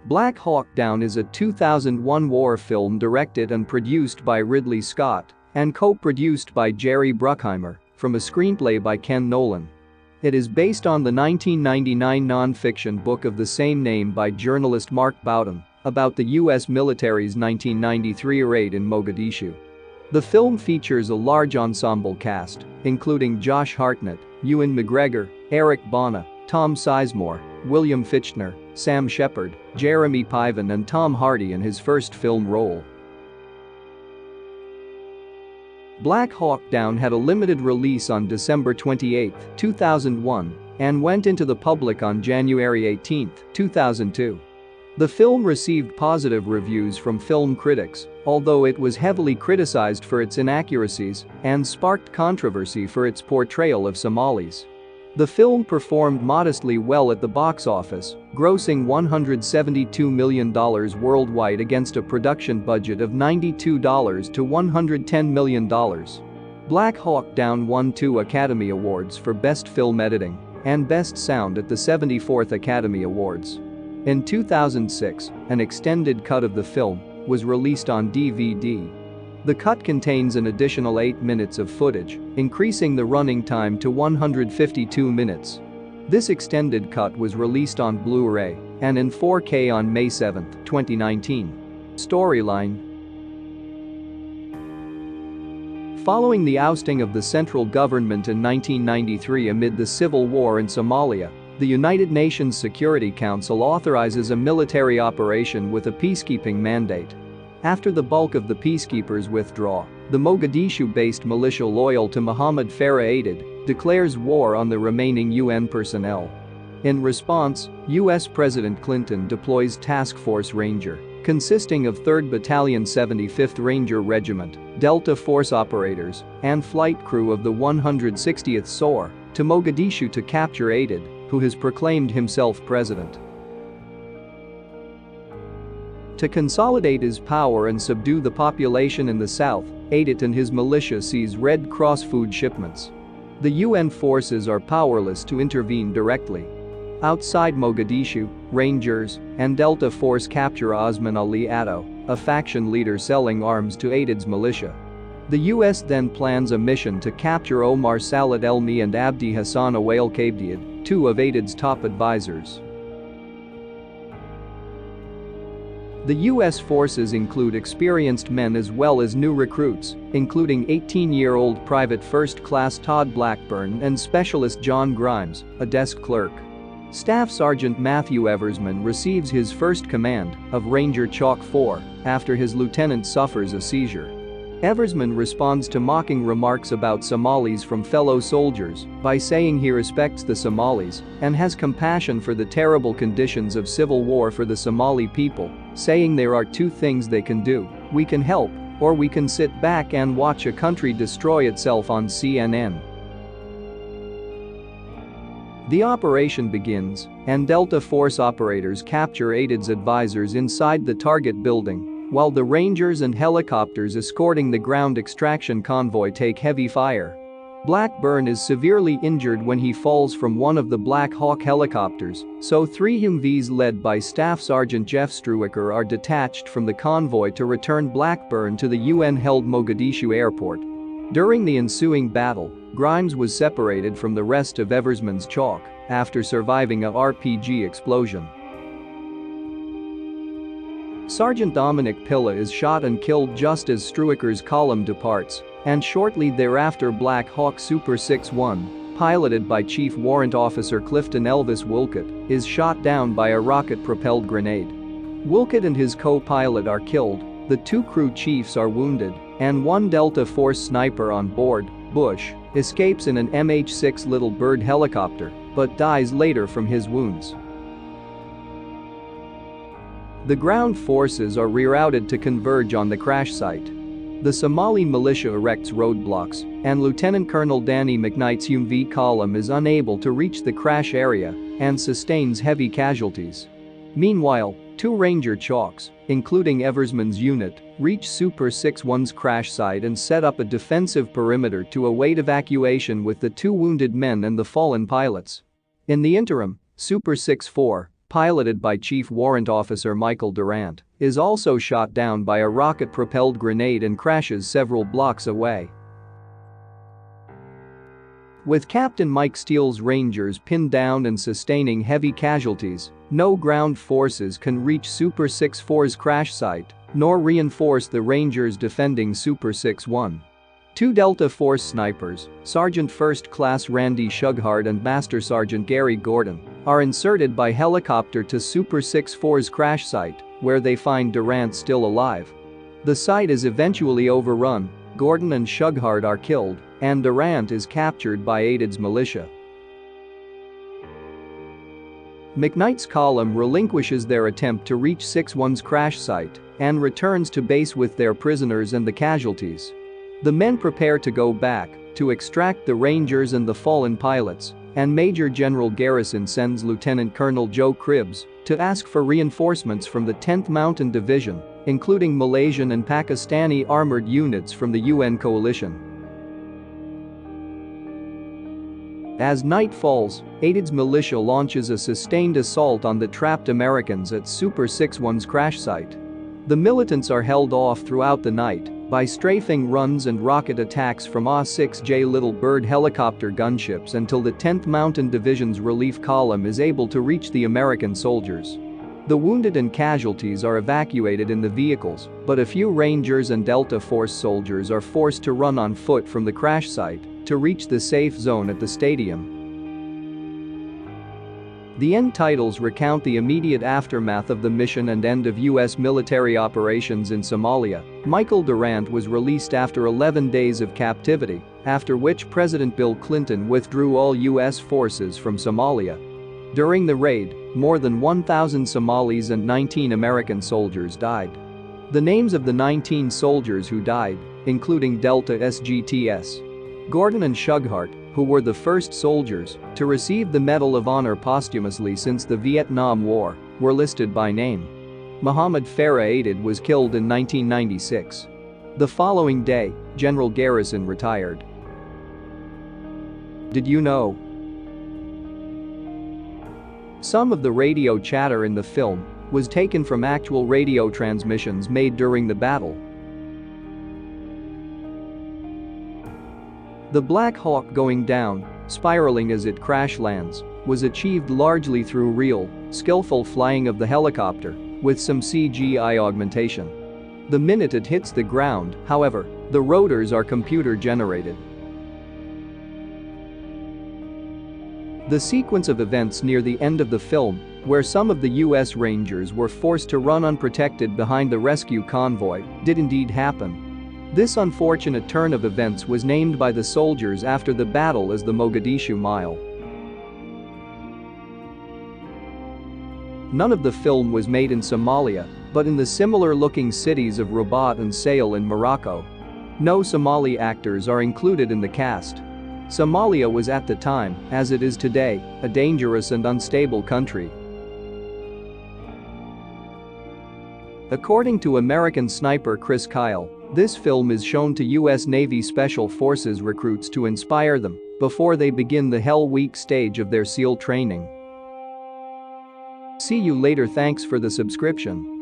Black Hawk Down is a 2001 war film directed and produced by Ridley Scott and co-produced by Jerry Bruckheimer from a screenplay by Ken Nolan. It is based on the 1999 non-fiction book of the same name by journalist Mark Bowden about the U.S. military's 1993 raid in Mogadishu. The film features a large ensemble cast, including Josh Hartnett, Ewan McGregor, Eric Bana, Tom Sizemore, William Fichtner, Sam Shepard, Jeremy Piven and Tom Hardy in his first film role. Black Hawk Down had a limited release on December 28, 2001, and went into the public on January 18, 2002. The film received positive reviews from film critics, although it was heavily criticized for its inaccuracies and sparked controversy for its portrayal of Somalis. The film performed modestly well at the box office, grossing $172 million worldwide against a production budget of $92 to $110 million. Black Hawk Down won 2 Academy Awards for Best Film Editing and Best Sound at the 74th Academy Awards. In 2006, an extended cut of the film was released on DVD. The cut contains an additional 8 minutes of footage, increasing the running time to 152 minutes. This extended cut was released on Blu-ray and in 4K on May 7, 2019. Storyline. Following the ousting of the central government in 1993 amid the civil war in Somalia, the United Nations Security Council authorizes a military operation with a peacekeeping mandate. After the bulk of the peacekeepers withdraw, the Mogadishu-based militia loyal to Mohammed Farah Aidid declares war on the remaining UN personnel. In response, US President Clinton deploys Task Force Ranger, consisting of 3rd Battalion 75th Ranger Regiment, Delta Force operators, and flight crew of the 160th SOAR, to Mogadishu to capture Aidid, who has proclaimed himself president. To consolidate his power and subdue the population in the south, Aidid and his militia seize Red Cross food shipments. The UN forces are powerless to intervene directly. Outside Mogadishu, Rangers and Delta Force capture Osman Ali Atto, a faction leader selling arms to Aidid's militia. The US then plans a mission to capture Omar Salad Elmi and Abdi Hassan Awail Kabdiad, 2 of Aidid's top advisors. The US forces include experienced men as well as new recruits, including 18-year-old Private First Class Todd Blackburn and Specialist John Grimes, a desk clerk. Staff Sergeant Matthew Eversman receives his first command of Ranger Chalk 4 after his lieutenant suffers a seizure. Eversman responds to mocking remarks about Somalis from fellow soldiers by saying he respects the Somalis and has compassion for the terrible conditions of civil war for the Somali people, saying there are 2 things they can do: we can help, or we can sit back and watch a country destroy itself on CNN. The operation begins, and Delta Force operators capture Aidid's advisors inside the target building, while the Rangers and helicopters escorting the ground extraction convoy take heavy fire. Blackburn is severely injured when he falls from one of the Black Hawk helicopters, so 3 Humvees led by Staff Sergeant Jeff Struicker are detached from the convoy to return Blackburn to the UN-held Mogadishu airport. During the ensuing battle, Grimes was separated from the rest of Eversman's chalk after surviving a RPG explosion. Sergeant Dominic Pilla is shot and killed just as Struicker's column departs, and shortly thereafter Black Hawk Super 6-1, piloted by Chief Warrant Officer Clifton Elvis Woolcott, is shot down by a rocket-propelled grenade. Woolcott and his co-pilot are killed, the 2 crew chiefs are wounded, and 1 Delta Force sniper on board, Bush, escapes in an MH-6 Little Bird helicopter, but dies later from his wounds. The ground forces are rerouted to converge on the crash site. The Somali militia erects roadblocks, and Lieutenant Colonel Danny McKnight's Humvee column is unable to reach the crash area and sustains heavy casualties. Meanwhile, 2 Ranger Chalks, including Eversman's unit, reach Super 6-1's crash site and set up a defensive perimeter to await evacuation with the 2 wounded men and the fallen pilots. In the interim, Super 6-4, piloted by Chief Warrant Officer Michael Durant, is also shot down by a rocket-propelled grenade and crashes several blocks away. With Captain Mike Steele's Rangers pinned down and sustaining heavy casualties, no ground forces can reach Super 6-4's crash site, nor reinforce the Rangers defending Super 6-1. Two Delta Force snipers, Sergeant First Class Randy Shughart and Master Sergeant Gary Gordon, are inserted by helicopter to Super 6-4's crash site, where they find Durant still alive. The site is eventually overrun, Gordon and Shughart are killed, and Durant is captured by AID's militia. McKnight's column relinquishes their attempt to reach 6-1's crash site and returns to base with their prisoners and the casualties. The men prepare to go back to extract the Rangers and the fallen pilots, and Major General Garrison sends Lieutenant Colonel Joe Cribbs to ask for reinforcements from the 10th Mountain Division, including Malaysian and Pakistani armored units from the UN coalition. As night falls, AID's militia launches a sustained assault on the trapped Americans at Super 6-1's crash site. The militants are held off throughout the night by strafing runs and rocket attacks from AH-6J Little Bird helicopter gunships until the 10th Mountain Division's relief column is able to reach the American soldiers. The wounded and casualties are evacuated in the vehicles, but a few Rangers and Delta Force soldiers are forced to run on foot from the crash site to reach the safe zone at the stadium. The end titles recount the immediate aftermath of the mission and end of U.S. military operations in Somalia. Michael Durant was released after 11 days of captivity, after which President Bill Clinton withdrew all U.S. forces from Somalia. During the raid, more than 1,000 Somalis and 19 American soldiers died. The names of the 19 soldiers who died, including Delta SGTS, Gordon and Shughart, who were the first soldiers to receive the Medal of Honor posthumously since the Vietnam War, were listed by name. Mohammed Farah Aidid was killed in 1996. The following day, General Garrison retired. Did you know? Some of the radio chatter in the film was taken from actual radio transmissions made during the battle. The Black Hawk going down, spiraling as it crash lands, was achieved largely through real, skillful flying of the helicopter, with some CGI augmentation. The minute it hits the ground, however, the rotors are computer-generated. The sequence of events near the end of the film, where some of the U.S. Rangers were forced to run unprotected behind the rescue convoy, did indeed happen. This unfortunate turn of events was named by the soldiers after the battle as the Mogadishu Mile. None of the film was made in Somalia, but in the similar-looking cities of Rabat and Sail in Morocco. No Somali actors are included in the cast. Somalia was at the time, as it is today, a dangerous and unstable country. According to American sniper Chris Kyle, this film is shown to U.S. Navy Special Forces recruits to inspire them before they begin the Hell Week stage of their SEAL training. See you later. Thanks for the subscription.